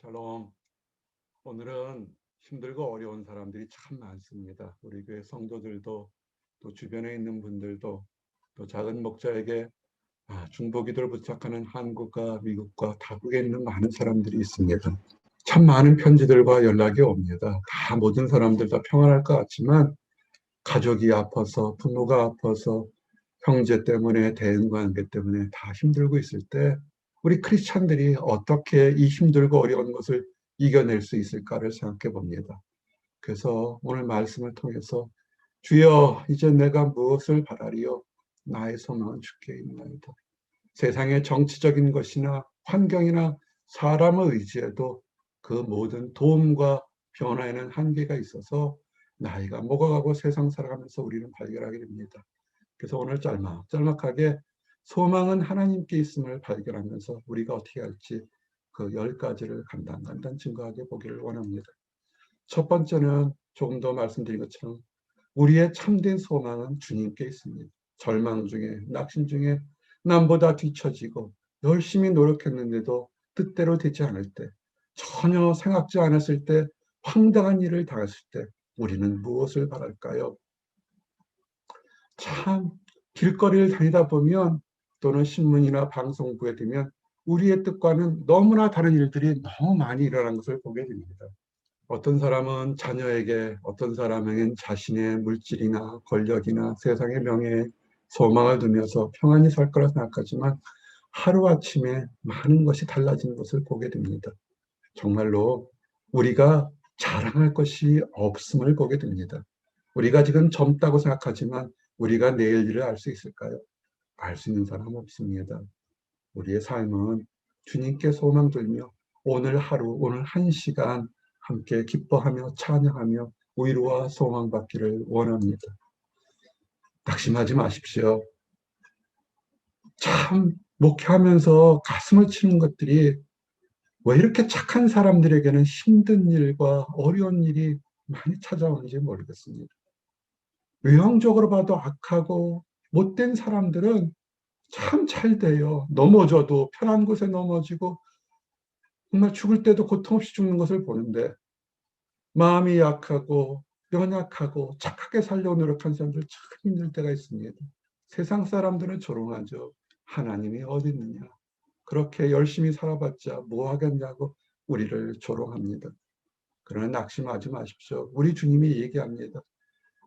샬롬. 오늘은 힘들고 어려운 사람들이 참 많습니다. 우리 교회 성도들도 또 주변에 있는 분들도 또 작은 목자에게 중보기도를 부탁하는 한국과 미국과 타국에 있는 많은 사람들이 있습니다. 참 많은 편지들과 연락이 옵니다. 다 모든 사람들 다 평안할 것 같지만 가족이 아파서 부모가 아파서 형제 때문에 대인 관계 때문에 다 힘들고 있을 때 우리 크리스찬들이 어떻게 이 힘들고 어려운 것을 이겨낼 수 있을까를 생각해 봅니다. 그래서 오늘 말씀을 통해서 주여 이제 내가 무엇을 바라리요? 나의 소망은 주께 있나이다. 세상의 정치적인 것이나 환경이나 사람의 의지에도 그 모든 도움과 변화에는 한계가 있어서 나이가 먹어가고 세상 살아가면서 우리는 발견하게 됩니다. 그래서 오늘 짤막하게 소망은 하나님께 있음을 발견하면서 우리가 어떻게 할지 그 10가지를 간단간단 증거하게 보기를 원합니다. 첫 번째는 조금 더 말씀드린 것처럼 우리의 참된 소망은 주님께 있습니다. 절망 중에, 낙심 중에 남보다 뒤처지고 열심히 노력했는데도 뜻대로 되지 않을 때, 전혀 생각지 않았을 때 황당한 일을 당했을 때 우리는 무엇을 바랄까요? 참 길거리를 다니다 보면 또는 신문이나 방송 보게 되면 우리의 뜻과는 너무나 다른 일들이 너무 많이 일어난 것을 보게 됩니다. 어떤 사람은 자녀에게, 어떤 사람에겐 자신의 물질이나 권력이나 세상의 명예에 소망을 두면서 평안히 살 거라 생각하지만 하루아침에 많은 것이 달라지는 것을 보게 됩니다. 정말로 우리가 자랑할 것이 없음을 보게 됩니다. 우리가 지금 젊다고 생각하지만 우리가 내일 일을 알 수 있을까요? 알 수 있는 사람 없습니다. 우리의 삶은 주님께 소망 들며 오늘 하루, 오늘 한 시간 함께 기뻐하며 찬양하며 위로와 소망 받기를 원합니다. 낙심하지 마십시오. 참 목회하면서 가슴을 치는 것들이 왜 이렇게 착한 사람들에게는 힘든 일과 어려운 일이 많이 찾아오는지 모르겠습니다. 외형적으로 봐도 악하고 못된 사람들은 참 잘 돼요. 넘어져도 편한 곳에 넘어지고 정말 죽을 때도 고통 없이 죽는 것을 보는데 마음이 약하고 연약하고 착하게 살려고 노력한 사람들 참 힘들 때가 있습니다. 세상 사람들은 조롱하죠. 하나님이 어디 있느냐. 그렇게 열심히 살아봤자 뭐 하겠냐고 우리를 조롱합니다. 그러나 낙심하지 마십시오. 우리 주님이 얘기합니다.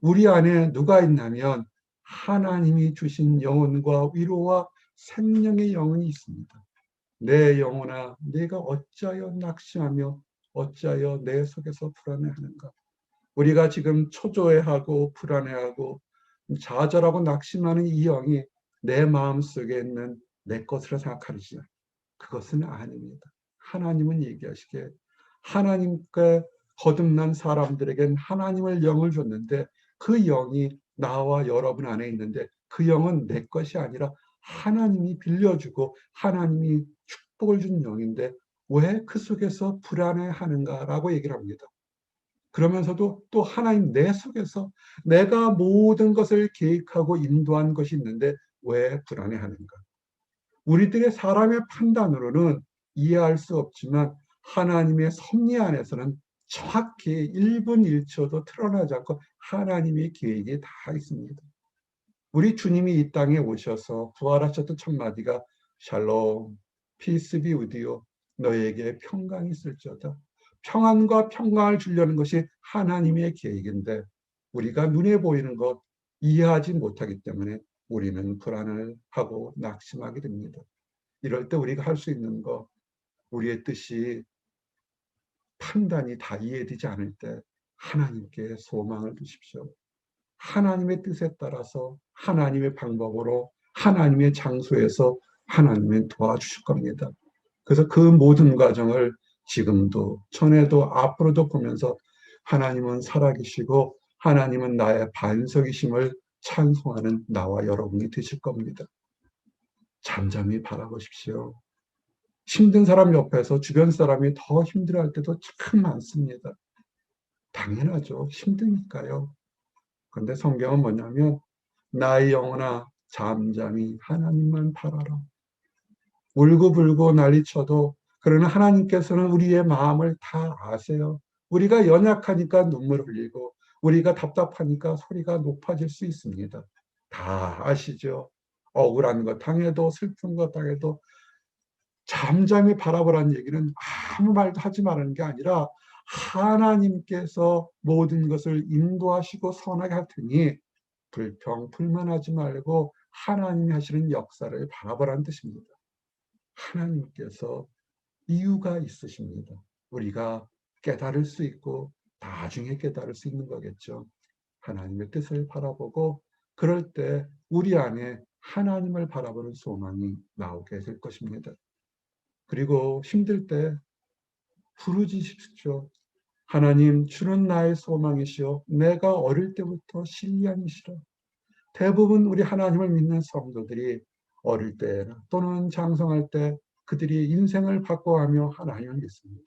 우리 안에 누가 있냐면 하나님이 주신 영혼과 위로와 생명의 영혼이 있습니다. 내 영혼아, 내가 어찌하여 낙심하며 어찌하여 내 속에서 불안해하는가. 우리가 지금 초조해하고 불안해하고 좌절하고 낙심하는 이 영이 내 마음속에 있는 내 것으로 생각하시죠. 그것은 아닙니다. 하나님은 얘기하시기에 하나님께 거듭난 사람들에겐 하나님을 영을 줬는데 그 영이 나와 여러분 안에 있는데 그 영은 내 것이 아니라 하나님이 빌려주고 하나님이 축복을 준 영인데 왜 그 속에서 불안해하는가라고 얘기를 합니다. 그러면서도 또 하나님 내 속에서 내가 모든 것을 계획하고 인도한 것이 있는데 왜 불안해하는가? 우리들의 사람의 판단으로는 이해할 수 없지만 하나님의 섭리 안에서는 정확히 1분 1초도 틀어나지 않고 하나님의 계획이 다 있습니다. 우리 주님이 이 땅에 오셔서 부활하셨던 첫 마디가 샬롬, 피스 비 우디오, 너에게 평강이 있을지어다. 평안과 평강을 주려는 것이 하나님의 계획인데 우리가 눈에 보이는 것 이해하지 못하기 때문에 우리는 불안을 하고 낙심하게 됩니다. 이럴 때 우리가 할 수 있는 것, 우리의 뜻이 판단이 다 이해되지 않을 때 하나님께 소망을 두십시오. 하나님의 뜻에 따라서 하나님의 방법으로 하나님의 장소에서 하나님은 도와주실 겁니다. 그래서 그 모든 과정을 지금도 전에도 앞으로도 보면서 하나님은 살아계시고 하나님은 나의 반석이심을 찬송하는 나와 여러분이 되실 겁니다. 잠잠히 바라보십시오. 힘든 사람 옆에서 주변 사람이 더 힘들어할 때도 참 많습니다. 당연하죠. 힘드니까요. 그런데 성경은 뭐냐면 나의 영혼아 잠잠히 하나님만 바라라. 울고불고 난리쳐도 그러나 하나님께서는 우리의 마음을 다 아세요. 우리가 연약하니까 눈물 흘리고 우리가 답답하니까 소리가 높아질 수 있습니다. 다 아시죠? 억울한 것 당해도 슬픈 것 당해도 잠잠히 바라보라는 얘기는 아무 말도 하지 말라는 게 아니라 하나님께서 모든 것을 인도하시고 선하게 할 테니 불평, 불만하지 말고 하나님이 하시는 역사를 바라보라는 뜻입니다. 하나님께서 이유가 있으십니다. 우리가 깨달을 수 있고 나중에 깨달을 수 있는 거겠죠. 하나님의 뜻을 바라보고 그럴 때 우리 안에 하나님을 바라보는 소망이 나오게 될 것입니다. 그리고 힘들 때 부르짖으십시오. 하나님, 주는 나의 소망이시오. 내가 어릴 때부터 신령이시라. 대부분 우리 하나님을 믿는 성도들이 어릴 때 또는 장성할 때 그들이 인생을 바꿔가며 하나님을 믿습니다.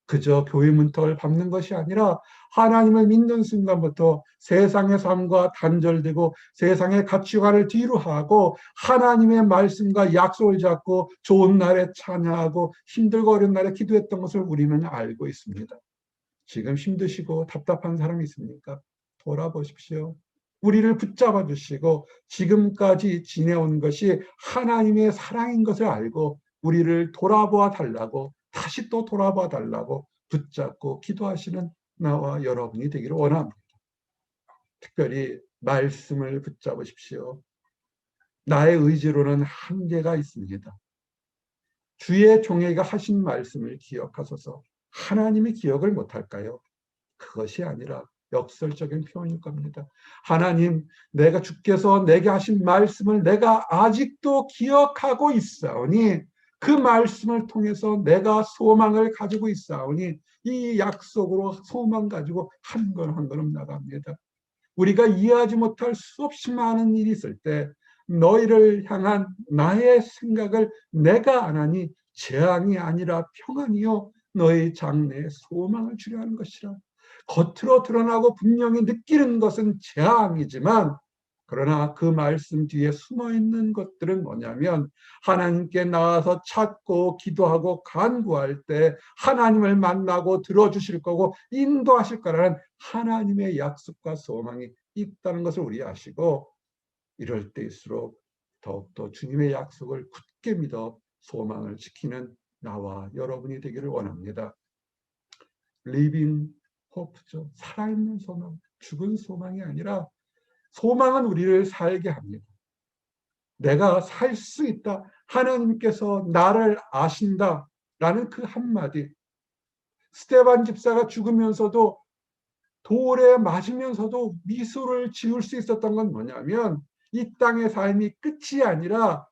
그저 교회 문턱을 밟는 것이 아니라 하나님을 믿는 순간부터 세상의 삶과 단절되고 세상의 가치관을 뒤로 하고 하나님의 말씀과 약속을 잡고 좋은 날에 찬양하고 힘들고 어려운 날에 기도했던 것을 우리는 알고 있습니다. 지금 힘드시고 답답한 사람이 있습니까? 돌아보십시오. 우리를 붙잡아 주시고 지금까지 지내온 것이 하나님의 사랑인 것을 알고 우리를 돌아보아 달라고 다시 또 돌아봐 달라고 붙잡고 기도하시는 나와 여러분이 되기를 원합니다. 특별히 말씀을 붙잡으십시오. 나의 의지로는 한계가 있습니다. 주의 종에게 하신 말씀을 기억하소서. 하나님이 기억을 못할까요? 그것이 아니라 역설적인 표현일 겁니다. 하나님, 내가 주께서 내게 하신 말씀을 내가 아직도 기억하고 있사오니 그 말씀을 통해서 내가 소망을 가지고 있사오니 이 약속으로 소망 가지고 한 걸음 한 걸음 나갑니다. 우리가 이해하지 못할 수없이 많은 일이 있을 때 너희를 향한 나의 생각을 내가 안 하니 재앙이 아니라 평안이요 너희 장래에 소망을 주려 하는 것이라. 겉으로 드러나고 분명히 느끼는 것은 재앙이지만 그러나 그 말씀 뒤에 숨어있는 것들은 뭐냐면 하나님께 나와서 찾고 기도하고 간구할 때 하나님을 만나고 들어주실 거고 인도하실 거라는 하나님의 약속과 소망이 있다는 것을 우리 아시고 이럴 때일수록 더욱더 주님의 약속을 굳게 믿어 소망을 지키는 나와 여러분이 되기를 원합니다. Living hope죠. 살아있는 소망, 죽은 소망이 아니라 소망은 우리를 살게 합니다. 내가 살 수 있다. 하나님께서 나를 아신다라는 그 한마디. 스데반 집사가 죽으면서도 돌에 맞으면서도 미소를 지을 수 있었던 건 뭐냐면 이 땅의 삶이 끝이 아니라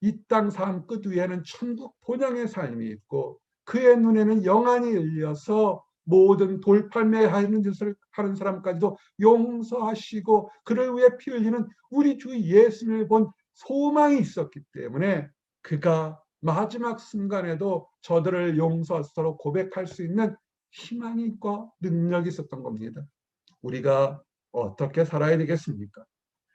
이 땅 삶 끝 위에는 천국 본향의 삶이 있고 그의 눈에는 영안이 열려서 모든 돌팔매하는 짓을 하는 사람까지도 용서하시고 그를 위해 피 흘리는 우리 주 예수님을 본 소망이 있었기 때문에 그가 마지막 순간에도 저들을 용서하도록 고백할 수 있는 희망과 능력이 있었던 겁니다. 우리가 어떻게 살아야 되겠습니까?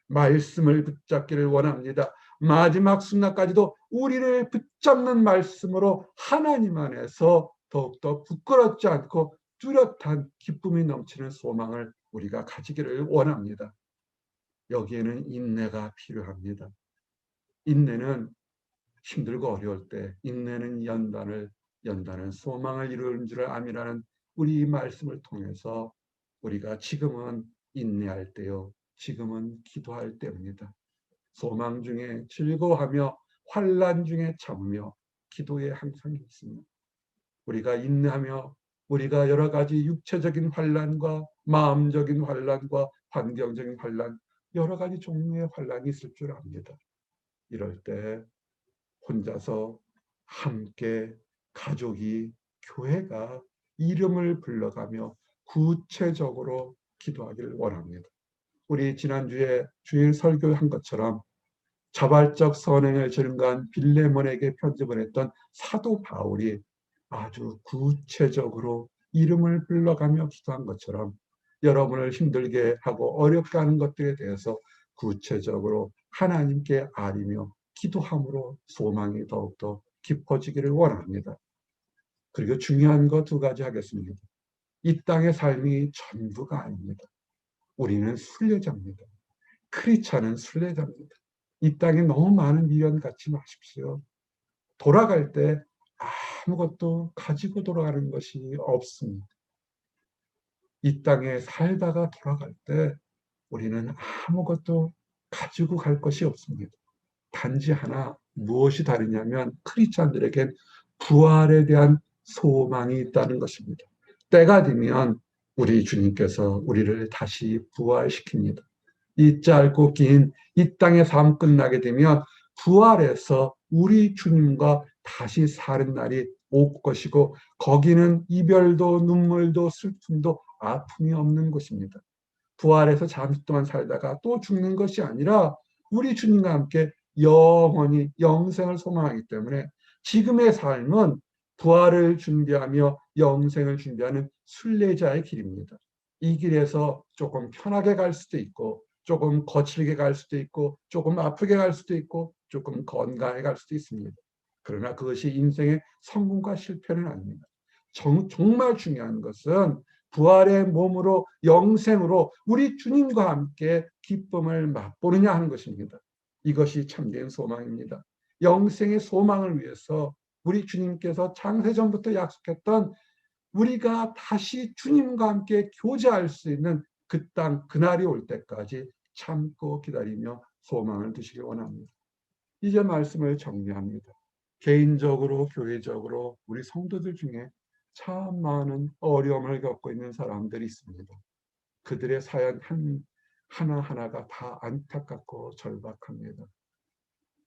말씀을 붙잡기를 원합니다. 마지막 순간까지도 우리를 붙잡는 말씀으로 하나님 안에서 더욱더 부끄럽지 않고 뚜렷한 기쁨이 넘치는 소망을 우리가 가지기를 원합니다. 여기에는 인내가 필요합니다. 인내는 힘들고 어려울 때 인내는 연단은 소망을 이루는 줄 암이라는 우리 말씀을 통해서 우리가 지금은 인내할 때요. 지금은 기도할 때입니다. 소망 중에 즐거워하며 환난 중에 참으며 기도에 항상 있습니다. 우리가 인내하며 우리가 여러 가지 육체적인 환난과 마음적인 환난과 환경적인 환난 여러 가지 종류의 환난이 있을 줄 압니다. 이럴 때 혼자서 함께 가족이 교회가 이름을 불러가며 구체적으로 기도하기를 원합니다. 우리 지난주에 주일 설교한 것처럼 자발적 선행을 증거한 빌레몬에게 편집을 했던 사도 바울이 아주 구체적으로 이름을 불러가며 기도한 것처럼 여러분을 힘들게 하고 어렵게 하는 것들에 대해서 구체적으로 하나님께 아뢰며 기도함으로 소망이 더욱더 깊어지기를 원합니다. 그리고 중요한 거 두 가지 하겠습니다. 이 땅의 삶이 전부가 아닙니다. 우리는 순례자입니다. 크리스찬은 순례자입니다. 이 땅에 너무 많은 미련 갖지 마십시오. 돌아갈 때 아무것도 가지고 돌아가는 것이 없습니다. 이 땅에 살다가 돌아갈 때 우리는 아무것도 가지고 갈 것이 없습니다. 단지 하나 무엇이 다르냐면 크리스찬들에겐 부활에 대한 소망이 있다는 것입니다. 때가 되면 우리 주님께서 우리를 다시 부활시킵니다. 이 짧고 긴 이 땅의 삶 끝나게 되면 부활해서 우리 주님과 다시 사는 날이 올 것이고 거기는 이별도 눈물도 슬픔도 아픔이 없는 곳입니다. 부활해서 잠시 동안 살다가 또 죽는 것이 아니라 우리 주님과 함께 영원히 영생을 소망하기 때문에 지금의 삶은 부활을 준비하며 영생을 준비하는 순례자의 길입니다. 이 길에서 조금 편하게 갈 수도 있고 조금 거칠게 갈 수도 있고 조금 아프게 갈 수도 있고 조금 건강하게 갈 수도 있습니다. 그러나 그것이 인생의 성공과 실패는 아닙니다. 정말 중요한 것은 부활의 몸으로 영생으로 우리 주님과 함께 기쁨을 맛보느냐 하는 것입니다. 이것이 참된 소망입니다. 영생의 소망을 위해서 우리 주님께서 창세전부터 약속했던 우리가 다시 주님과 함께 교제할 수 있는 그 땅, 그날이 올 때까지 참고 기다리며 소망을 두시기 원합니다. 이제 말씀을 정리합니다. 개인적으로, 교회적으로 우리 성도들 중에 참 많은 어려움을 겪고 있는 사람들이 있습니다. 그들의 사연 하나하나가 다 안타깝고 절박합니다.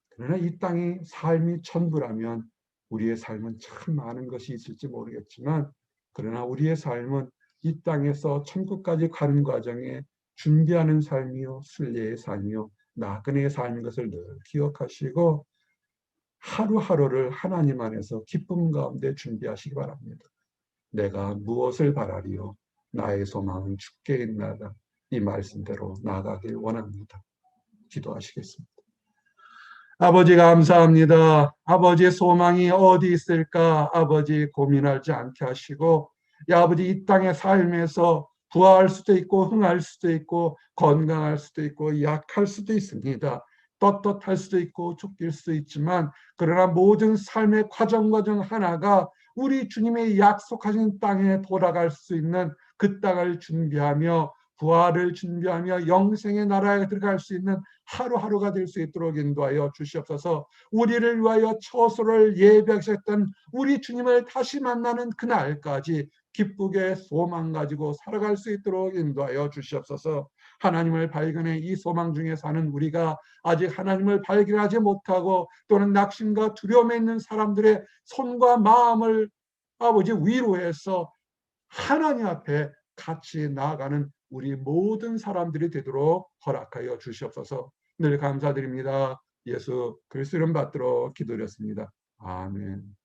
그러나 이 땅이 삶이 천부라면 우리의 삶은 참 많은 것이 있을지 모르겠지만 그러나 우리의 삶은 이 땅에서 천국까지 가는 과정에 준비하는 삶이요 순례의 삶이요 나그네의 삶인 것을 늘 기억하시고 하루하루를 하나님 안에서 기쁨 가운데 준비하시기 바랍니다. 내가 무엇을 바라리요? 나의 소망은 주께 있나이다. 이 말씀대로 나아가길 원합니다. 기도하시겠습니다. 아버지 감사합니다. 아버지의 소망이 어디 있을까? 아버지 고민하지 않게 하시고 아버지 이 땅의 삶에서 부화할 수도 있고 흥할 수도 있고 건강할 수도 있고 약할 수도 있습니다. 떳떳할 수도 있고 쫓길 수도 있지만 그러나 모든 삶의 과정 하나가 우리 주님의 약속하신 땅에 돌아갈 수 있는 그 땅을 준비하며 부활을 준비하며 영생의 나라에 들어갈 수 있는 하루하루가 될 수 있도록 인도하여 주시옵소서. 우리를 위하여 처소를 예비하셨던 우리 주님을 다시 만나는 그날까지 기쁘게 소망 가지고 살아갈 수 있도록 인도하여 주시옵소서. 하나님을 발견해 이 소망 중에 사는 우리가 아직 하나님을 발견하지 못하고 또는 낙심과 두려움에 있는 사람들의 손과 마음을 아버지 위로해서 하나님 앞에 같이 나아가는 우리 모든 사람들이 되도록 허락하여 주시옵소서. 늘 감사드립니다. 예수 그리스도 이름 받들어 기도드렸습니다. 아멘.